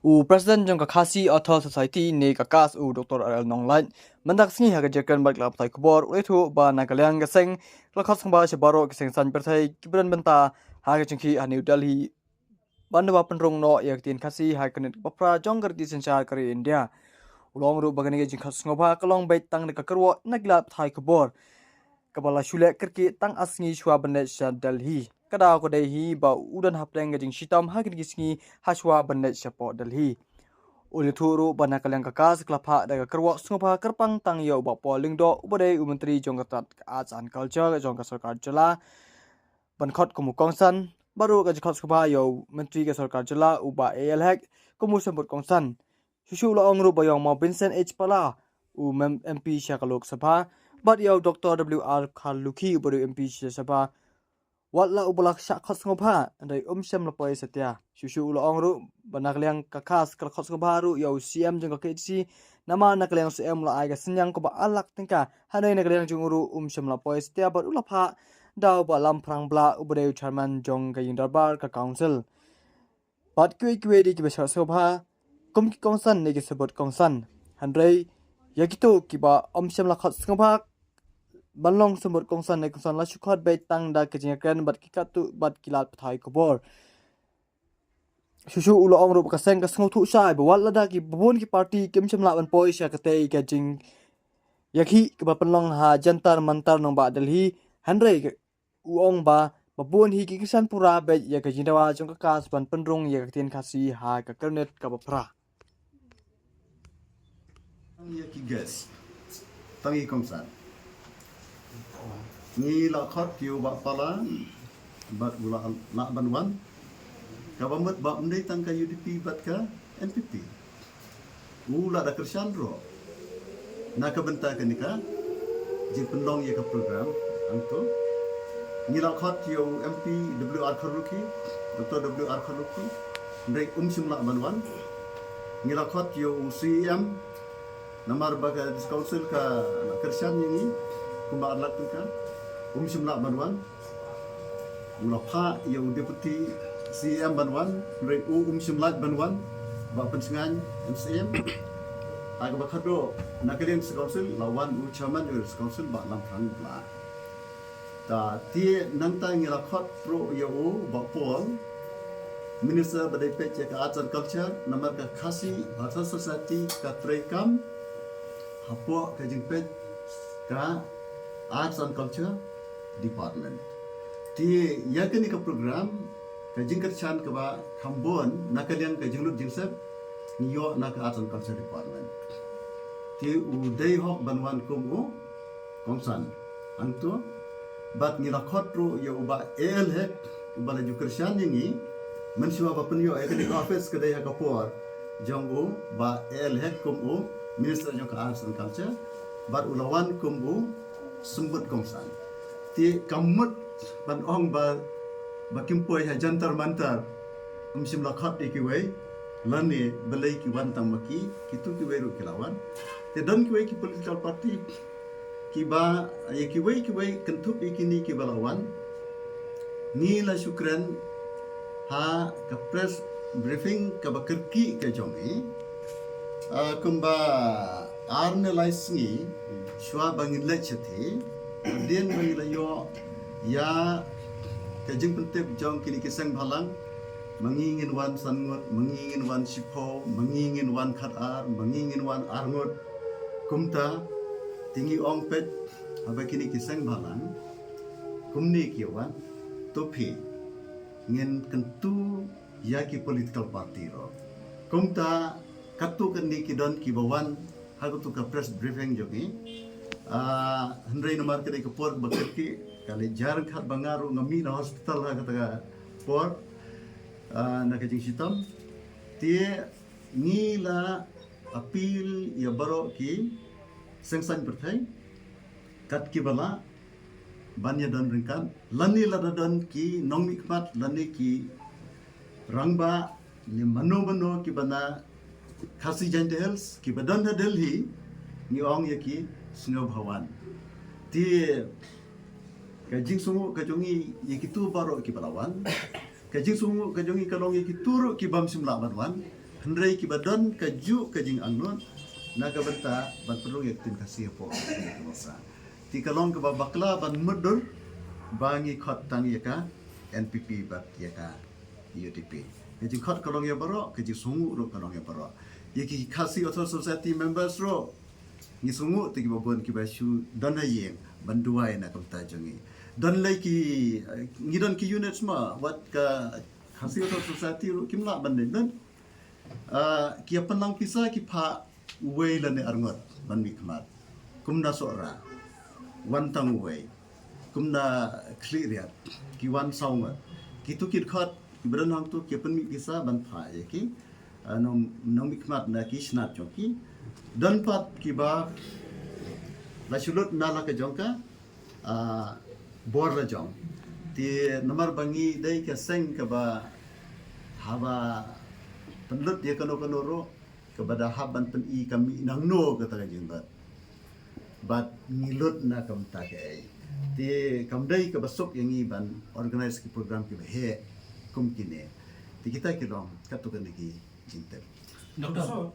President jong kakasi Author Society ni kakas Dr. Arel Nonglain mendak singi haga jekan bak lap tai kubor uletu ba nagalang gaseng lakas ngba sebaro keseng san pertai kibran benta haga jengki New Delhi bandawa penrong no yak tin kasi ha kanit bapra jonggar di senchar kari India ulong ru bagani jeng khas ngoba kalong bait tang ne kakarwo naglap tai kubor kabala shule kerki tang asngi shwa bande sha Delhi kada ko dai hi ba udan hapleng jeng shitam ha gisngi hashwa bande shapo Delhi Ulituru banakalang kakas kelapa daga kerwak sungpa kerpang tang yo ba poling do ubade menteri jongkatat arts and culture jongka sarkar jela bankhot kumu kongsan baru ka jkhot sungpa yo menteri ka sarkar jela uba ALHEC kumu sambut kongsan susu la ongru bayong ma Vincent H Pala MP Shakalok Sabha bat yo Dr. WR Khaluki ubade MP Sabha Watla ubulak syak khot ngobha andai syam lapoi setia susu ulo ongru banakliang kakas kal khot ngobha ru yau CM jeng KHC nama nakliang CM la aiga senyang ko ba alak tingka hanai nakliang junguru syam lapoi setia bat ulapha dau ba lamprang bla ubade chairman jong ka darbar ka council bat kwe di ki besar sobha kum ki kongsan ne ki sebut kongsan handai yakito ki ba syam la khot ngobha Banlong sumber kongsan ne kongsan la syukhat bai tang da kejingakan bat kikatu bat kilat pathai kobor susu ulo ong ru kaseng ka sngo thu sai ba wal lada ki bubun ki party kim chim la ban poi sha kate ka jing yakhi ka ba panlong ha jantar mantar nong ba Delhi hanrei uong ba babun hi ki kisan pura be ya ka jindawa jong ka kas ban penrong ya ka tien khasi ha ka kernet ka ba pra Ya ki gas tangi kongsan ni la khot kiu ba pala bat gula nak banwan ka bamut ba mendai tang ka UDP bat ka NPP ula da kersandro na ka benta ka nika ji pendong ya ka program anto ni la khot kiu MP WR Khaluki Dr. WR Khaluki mendai simla banwan ni la khot kiu CM namar baga council ka kersan ini kumba alat ka simla banwan mula pha yang deputy CM banwan rei simla banwan ba pensengan MCM aga ba khado nakalian council lawan chairman council ba lam thang la ta tie nanta ngila khot pro yo ba pol minister badai pech ka arts and culture namar ka khasi Author Society ka trekam hapo ka jingpet ka arts and culture department ti yakani ka program ka jingkat chan ka ba khambon nakaliang ka jinglut jingsep niyo na ka arts and culture department ti udai hok banwan kumu kongsan anto bat ngila khotro yo ba ALHEC ba la jukershan ni mensiwa ba penyo yakani office ka dai ka por jongo ba ALHEC kumu minister jong ka arts and culture bat ulawan kumu sembut kongsan ti kamut ban ong ba kimpoi ha jantar mantar sim la khat ikiwei lani belai ki wan tang maki kitu ki weru kilawan te don ki wei ki political party ki ba ye ki wei kentup ikini ki balawan ni la syukran ha ka press briefing ka bakerki ka jongi kumba arne laisngi shwa bangin lechati den bangila yo ya kajing pentep jong kini kisang balang mangingin wan sangot mangingin wan sipo mangingin wan khatar mangingin wan arngot kumta tingi ongpet aba kini kisang balang kumni kiwan topi ngin kentu ya ki political party ro kumta katu kendi kidon kibawan hago tu ka press briefing jogi Henry nomor kedai ke port bekerki kali jarang kat bangaru ngami na hospital ha kata port na kajing sitam tie ngila apil ya baro ki sengsan pertai kat ki bala banya dan ringkan lani lada dan ki nong mikmat lani ki rangba ni mano ki bana khasi jandels ki badan Delhi ni ong ya ki Snow Bhawan ti kajing sungu kajongi yikitu baro ki balawan kajing sungu kajongi kalong yikitu ki bam simla banwan Hendrai ki badon kaju kajing angnun naga benta ban perlu yak tin kasih po masa. Ti kalong ke babakla ban mudur bangi khot tang yaka NPP bat yaka UDP. Kaji khot kalong ya baro kaji sungu ro kalong ya baro. Yaki kasih author society members ro ngi sungu ti babon ki basu dona yeng banduai na kam tajongi. Don lai ki ngidon ki units ma wat ka kasih author society ro kimla bandin kia penang pisah ki pa uwe lane arngot ban mikmat kumna sora wan tang uwe kumna clear ki wan saunga ki tu kit khat bran hang tu ki pen mi pisah ban pa ye ki nong mikmat na ki snat joki dan pat ki ba la sulut na la ka jongka bor la jong ti nomor bangi dai ka seng ka ba haba penlut dia kano ro kepada haban pen i kami nang no kata kajing bat ngilut na kam ta ke ti kam dai ke besok yang i ban organize ki program ki he kum kine ti kita ki dong katu kan ki jinte Doktor,